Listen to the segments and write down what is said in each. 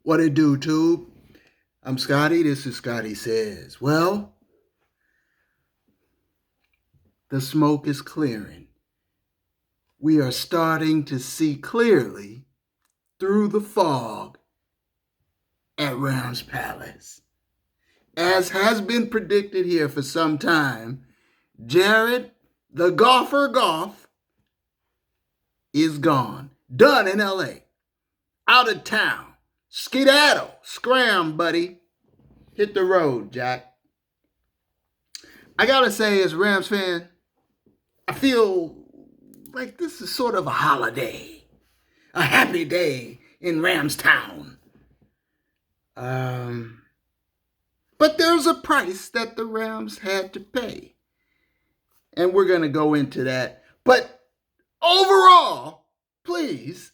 What it do, Tube? I'm Scotty. This is Scotty Says. Well, the smoke is clearing. We are starting to see clearly through the fog at Rams Palace. As has been predicted here for some time, Jared, the golfer Goff, is gone. Done in LA. Out of town. Skedaddle. Scram, buddy. Hit the road, Jack. I gotta say, as a Rams fan, I feel like this is sort of a holiday. A happy day in Rams Town. But there's a price that the Rams had to pay. And we're going to go into that. But overall, please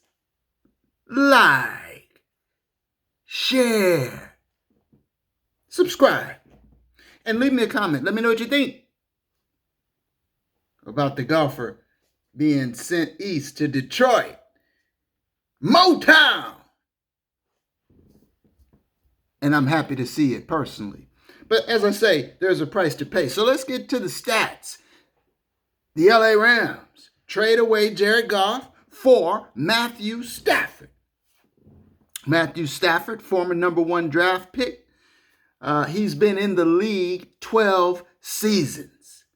like, share, subscribe, and leave me a comment. Let me know what you think about the golfer being sent east to Detroit. Motown! And I'm happy to see it personally. But as I say, there's a price to pay. So let's get to the stats. The LA Rams trade away Jared Goff for Matthew Stafford. Matthew Stafford, former #1 draft pick. He's been in the league 12 seasons.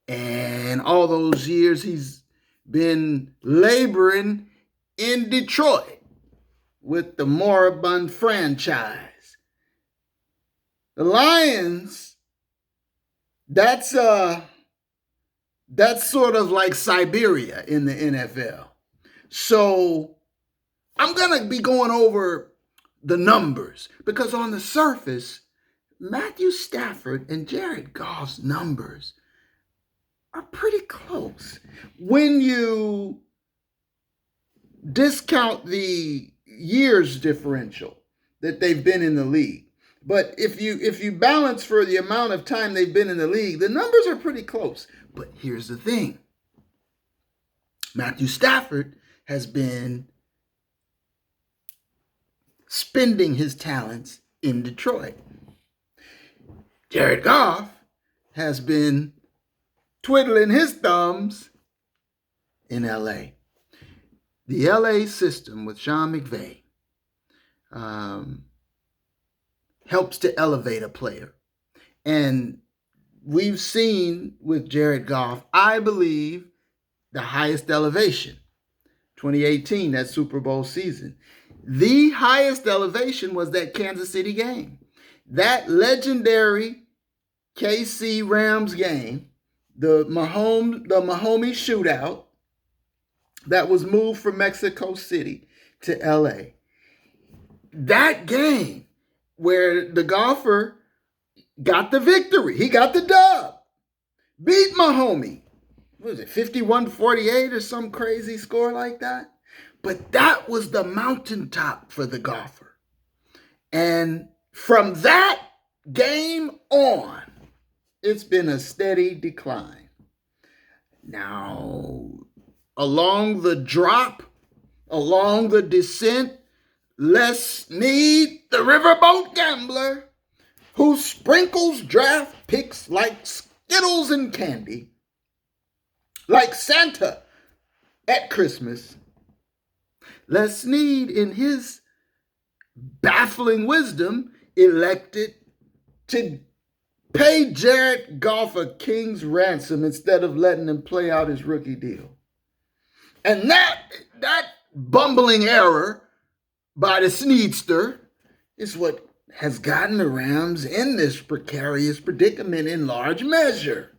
And all those years he's been laboring in Detroit with the moribund franchise. The Lions, that's sort of like Siberia in the NFL. So I'm going to be going over the numbers because on the surface, Matthew Stafford and Jared Goff's numbers are pretty close. When you discount the years differential that they've been in the league. But if you balance for the amount of time they've been in the league, the numbers are pretty close. But here's the thing. Matthew Stafford has been spending his talents in Detroit. Jared Goff has been twiddling his thumbs in LA. The LA system with Sean McVay helps to elevate a player. And we've seen with Jared Goff, I believe, the highest elevation. 2018, that Super Bowl season. The highest elevation was that Kansas City game. That legendary KC Rams game, the Mahomes shootout that was moved from Mexico City to LA. That game where the golfer got the victory. He got the dub. Beat Mahomes. What was it, 51-48 or some crazy score like that? But that was the mountaintop for the golfer. And from that game on, it's been a steady decline. Now, along the drop, along the descent, let's need the riverboat gambler who sprinkles draft picks like Skittles and candy, like Santa at Christmas. Les Snead, in his baffling wisdom, elected to pay Jared Goff a king's ransom instead of letting him play out his rookie deal. And that bumbling error by the Sneedster is what has gotten the Rams in this precarious predicament in large measure.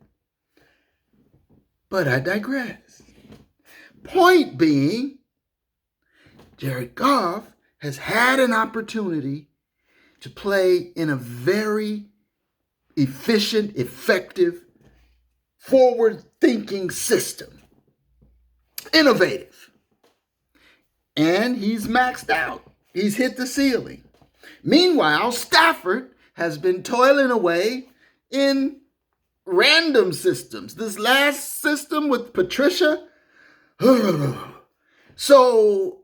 But I digress. Point being, Jared Goff has had an opportunity to play in a very efficient, effective, forward-thinking system. Innovative. And he's maxed out. He's hit the ceiling. Meanwhile, Stafford has been toiling away in random systems. This last system with Patricia. So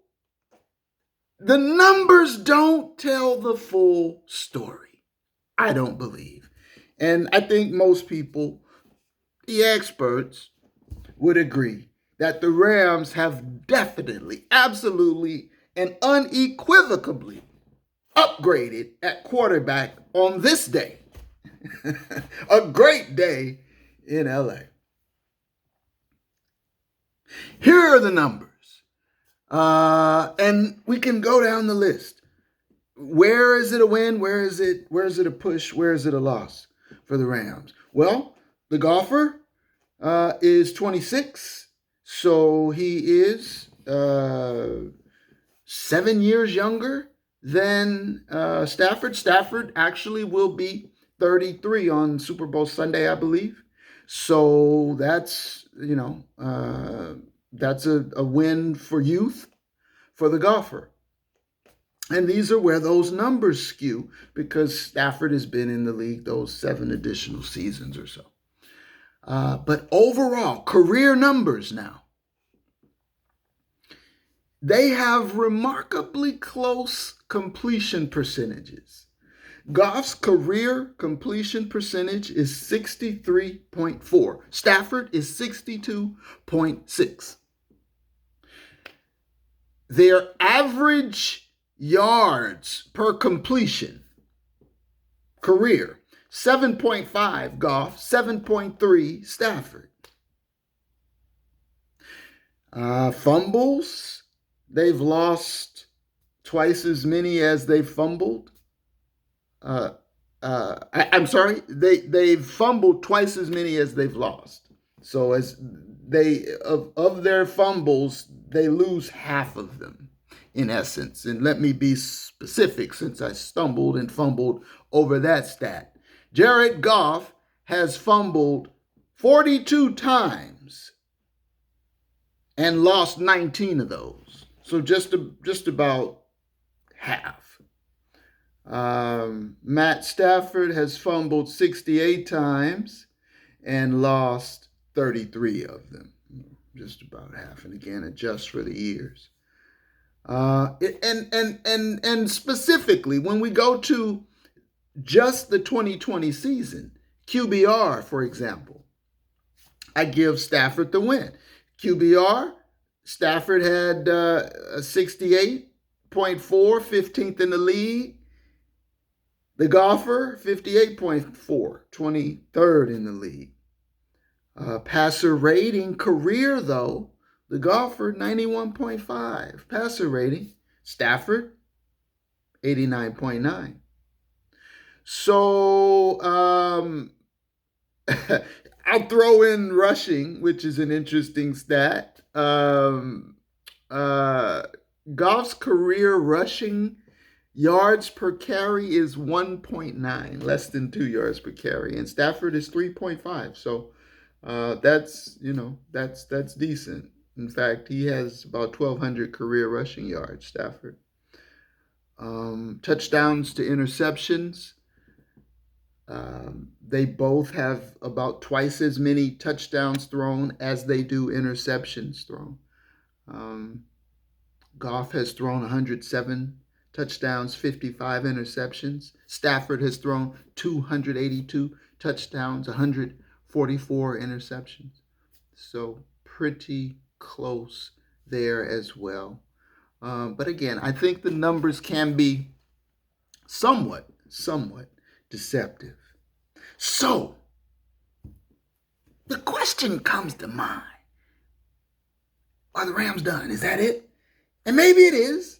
The numbers don't tell the full story, I don't believe. And I think most people, the experts, would agree that the Rams have definitely, absolutely, and unequivocally upgraded at quarterback on this day. A great day in LA. Here are the numbers. And we can go down the list. Where is it a win? Where is it a push? Where is it a loss for the Rams? Well, the golfer is 26, so he is 7 years younger than Stafford. Stafford actually will be 33 on Super Bowl Sunday, I believe. So that's, that's a win for youth for the golfer. And these are where those numbers skew because Stafford has been in the league those 7 additional seasons or so. But overall, career numbers now, they have remarkably close completion percentages. Goff's career completion percentage is 63.4. Stafford is 62.6. Their average yards per completion, career, 7.5 Goff, 7.3 Stafford. Fumbles, they've lost twice as many as they've fumbled. I'm sorry, they've fumbled twice as many as they've lost. So as they of their fumbles, they lose half of them in essence. And let me be specific since I stumbled and fumbled over that stat. Jared Goff has fumbled 42 times and lost 19 of those. So just about half. Matt Stafford has fumbled 68 times and lost 33 of them, just about half. And again, adjust for the years. And specifically, when we go to just the 2020 season, QBR, for example, I give Stafford the win. QBR, Stafford had 68.4, 15th in the league. The golfer, 58.4, 23rd in the league. Passer rating, career though, the golfer, 91.5. Passer rating, Stafford, 89.9. So I'll throw in rushing, which is an interesting stat. Goff's career rushing yards per carry is 1.9, less than 2 yards per carry, and Stafford is 3.5. So that's decent. In fact, he has about 1,200 career rushing yards, Stafford. Touchdowns to interceptions. They both have about twice as many touchdowns thrown as they do interceptions thrown. Goff has thrown 107 touchdowns, 55 interceptions. Stafford has thrown 282 touchdowns, 144 interceptions. So pretty close there as well. But again, I think the numbers can be somewhat deceptive. So the question comes to mind. Are the Rams done? Is that it? And maybe it is.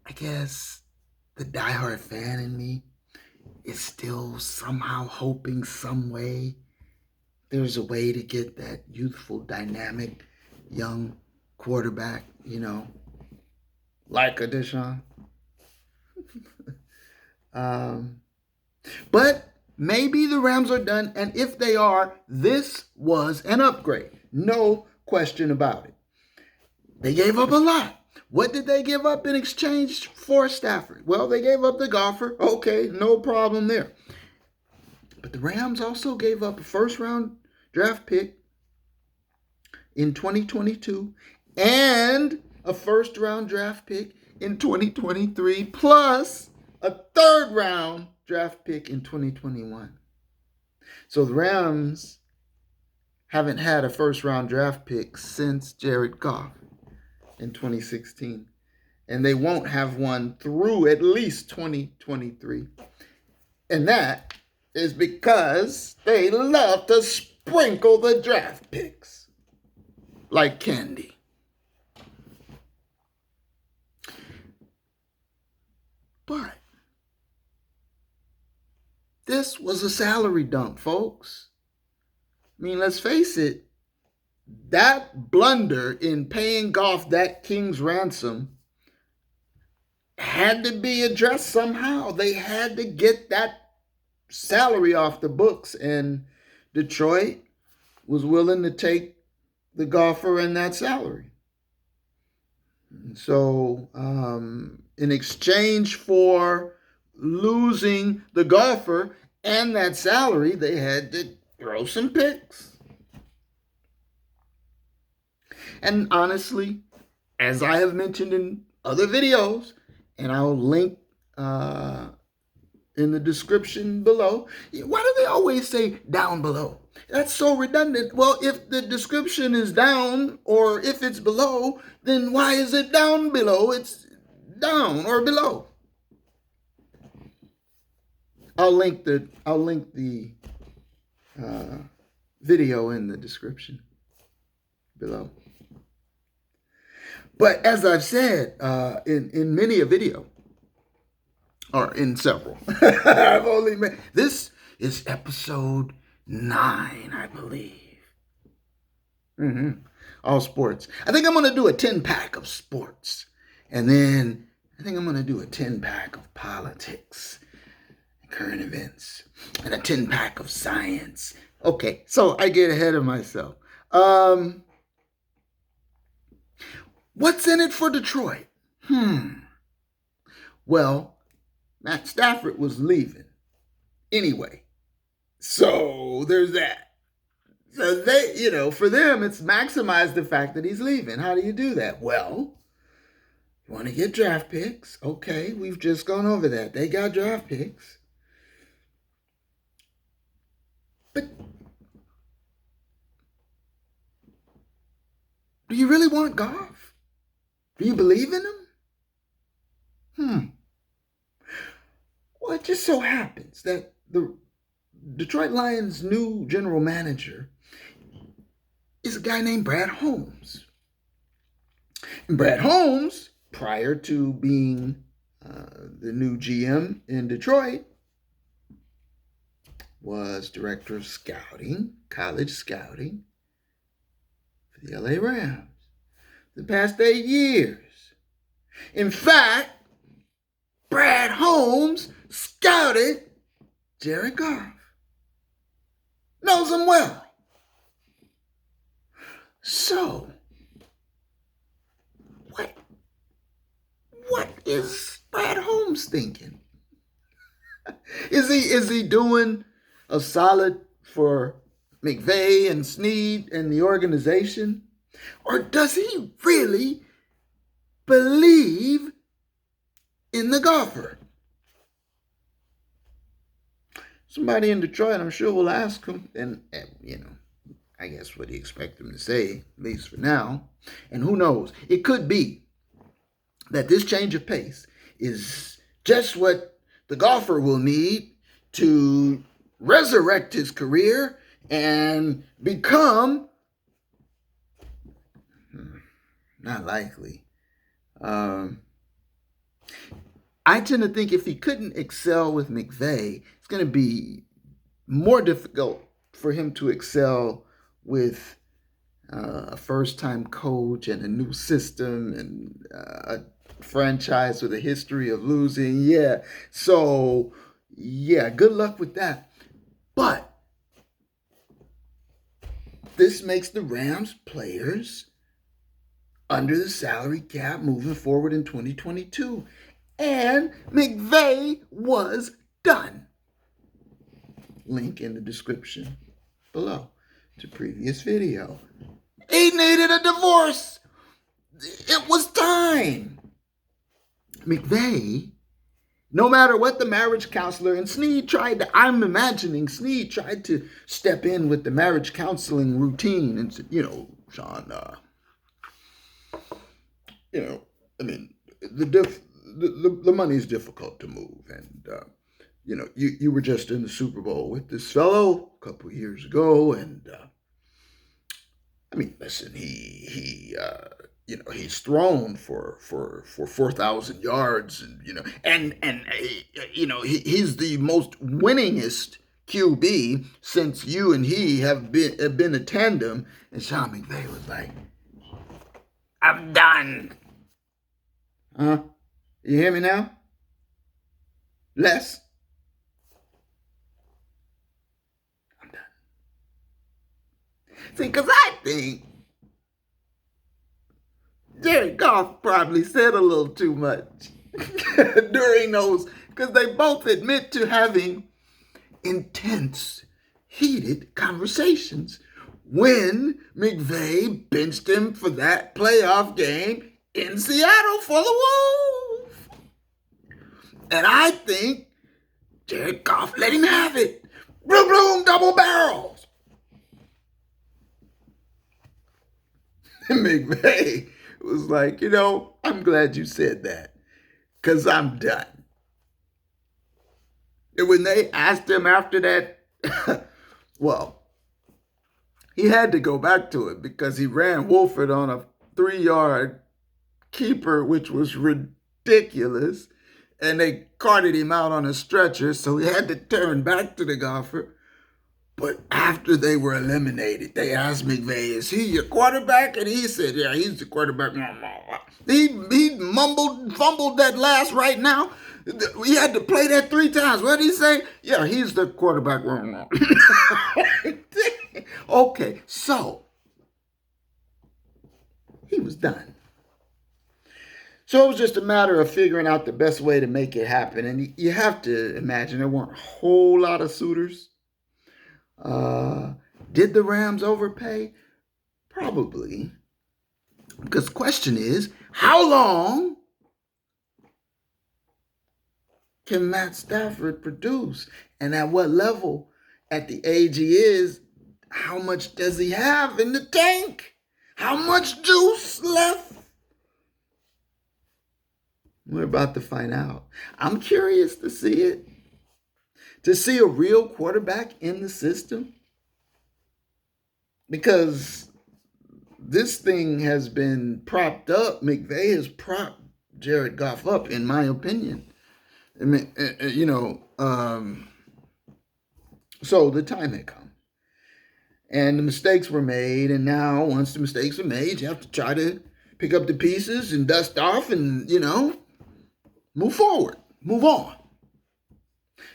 I guess the diehard fan in me is still somehow hoping some way there's a way to get that youthful, dynamic, young quarterback, like a Deshaun. But maybe the Rams are done, and if they are, this was an upgrade. No question about it. They gave up a lot. What did they give up in exchange for Stafford? Well, they gave up the golfer. Okay, no problem there. But the Rams also gave up a first-round draft pick in 2022 and a first-round draft pick in 2023 plus a third-round draft pick in 2021. So the Rams haven't had a first-round draft pick since Jared Goff in 2016. And they won't have one through at least 2023. And that is because they love to sprinkle the draft picks like candy. But this was a salary dump, folks. I mean, let's face it, that blunder in paying Goff that king's ransom had to be addressed somehow. They had to get that salary off the books, and Detroit was willing to take the golfer and that salary. So in exchange for losing the golfer and that salary, they had to throw some picks. And honestly, as I have mentioned in other videos, and I'll link in the description below. Why do they always say down below? That's so redundant. Well, if the description is down or if it's below, then why is it down below? It's down or below. I'll link the video in the description below. But as I've said in many a video, or in several, I've only made, this is episode 9, I believe. All sports. I think I'm going to do a 10-pack of sports. And then I think I'm going to do a 10-pack of politics, current events, and a 10-pack of science. Okay, so I get ahead of myself. What's in it for Detroit? Well, Matt Stafford was leaving anyway. So there's that. So they, for them, it's maximize the fact that he's leaving. How do you do that? Well, you want to get draft picks. Okay, we've just gone over that. They got draft picks. But do you really want Goff? Do you believe in him? Well, it just so happens that the Detroit Lions' new general manager is a guy named Brad Holmes. And Brad Holmes, prior to being the new GM in Detroit, was director of scouting, college scouting, for the LA Rams the past 8 years. In fact, Brad Holmes scouted Jared Goff. Knows him well. So, what is Brad Holmes thinking? Is he doing a solid for McVay and Snead and the organization? Or does he really believe in the golfer? Somebody in Detroit, I'm sure, will ask him, and I guess what do you expect him to say, at least for now. And who knows? It could be that this change of pace is just what the golfer will need to resurrect his career and become, not likely. I tend to think if he couldn't excel with McVay, it's going to be more difficult for him to excel with a first-time coach and a new system and a franchise with a history of losing. So good luck with that. But this makes the Rams players under the salary cap moving forward in 2022. And McVay was done. Link in the description below to previous video. He needed a divorce. It was time. McVay, no matter what the marriage counselor, and Snead tried to, I'm imagining Snead tried to step in with the marriage counseling routine and said, Sean, I mean, the money's difficult to move, and you were just in the Super Bowl with this fellow a couple of years ago, and listen, he's thrown for 4,000 yards, he's the most winningest QB since you and he have been a tandem. And Sean McVay was like, "I'm done." Huh? You hear me now? Les? I'm done. See, because I think Jared Goff probably said a little too much during those, because they both admit to having intense, heated conversations when McVay benched him for that playoff game in Seattle for the Wolves. And I think Jared Goff let him have it. Bloom, bloom, double barrels. And McVay was like, I'm glad you said that, because I'm done. And when they asked him after that, well, he had to go back to it because he ran Wolford on a 3-yard keeper, which was ridiculous. And they carted him out on a stretcher, so he had to turn back to the golfer. But after they were eliminated, they asked McVay, "Is he your quarterback?" And he said, "Yeah, he's the quarterback." He fumbled that last right now. We had to play that 3 times. What did he say? "Yeah, he's the quarterback." Okay, so he was done. So it was just a matter of figuring out the best way to make it happen. And you have to imagine there weren't a whole lot of suitors. Did the Rams overpay? Probably. Because the question is, how long can Matt Stafford produce? And at what level, at the age he is, how much does he have in the tank? How much juice left? We're about to find out. I'm curious to see it. To see a real quarterback in the system. Because this thing has been propped up. McVay has propped Jared Goff up, in my opinion. So the time had come. And the mistakes were made. And now, once the mistakes are made, you have to try to pick up the pieces and dust off and, move forward, move on.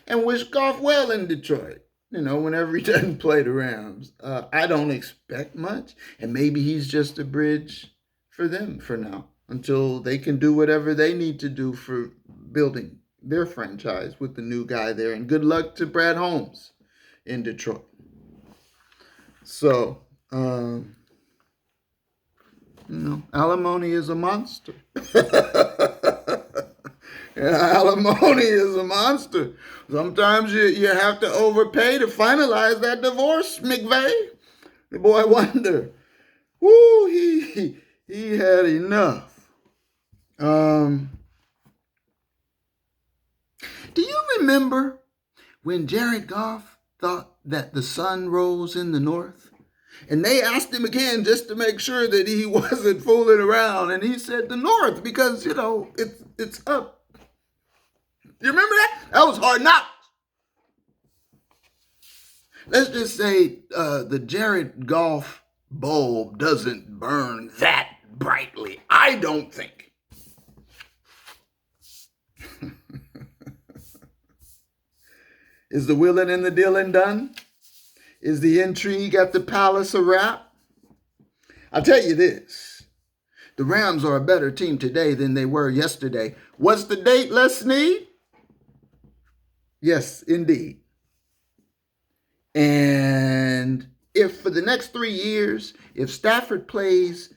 And wish Goff well in Detroit, whenever he doesn't play the Rams. I don't expect much. And maybe he's just a bridge for them for now, until they can do whatever they need to do for building their franchise with the new guy there. And good luck to Brad Holmes in Detroit. So, Alimony is a monster. Alimony is a monster. Sometimes you have to overpay to finalize that divorce, McVay. The boy wonder. Woo, he had enough. Do you remember when Jared Goff thought that the sun rose in the north? And they asked him again just to make sure that he wasn't fooling around. And he said the north because, it's up. You remember that? That was Hard Knocks. Let's just say the Jared Goff bulb doesn't burn that brightly. I don't think. Is the willing and the dealing done? Is the intrigue at the palace a wrap? I'll tell you this. The Rams are a better team today than they were yesterday. What's the date, Les Snead? Yes, indeed. And if for the next 3 years, if Stafford plays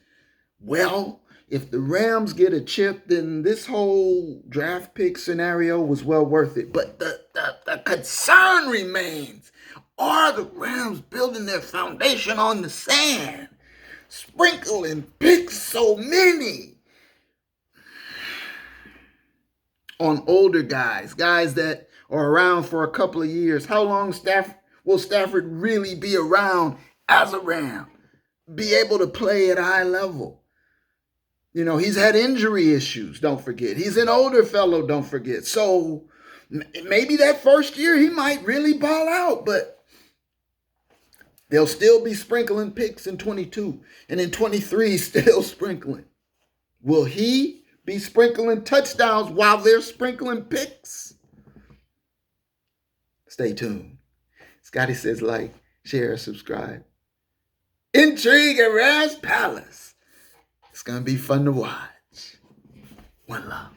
well, if the Rams get a chip, then this whole draft pick scenario was well worth it. But the concern remains, are the Rams building their foundation on the sand? Sprinkling picks so many on older guys that are around for a couple of years. How long will Stafford really be around as a Ram? Be able to play at a high level? You know, he's had injury issues, don't forget. He's an older fellow, don't forget. So maybe that first year he might really ball out, but they'll still be sprinkling picks in 22. And in 23, still sprinkling. Will he be sprinkling touchdowns while they're sprinkling picks? Stay tuned. Scotty says like, share, subscribe. Intrigue at Rams Palace. It's going to be fun to watch. One love.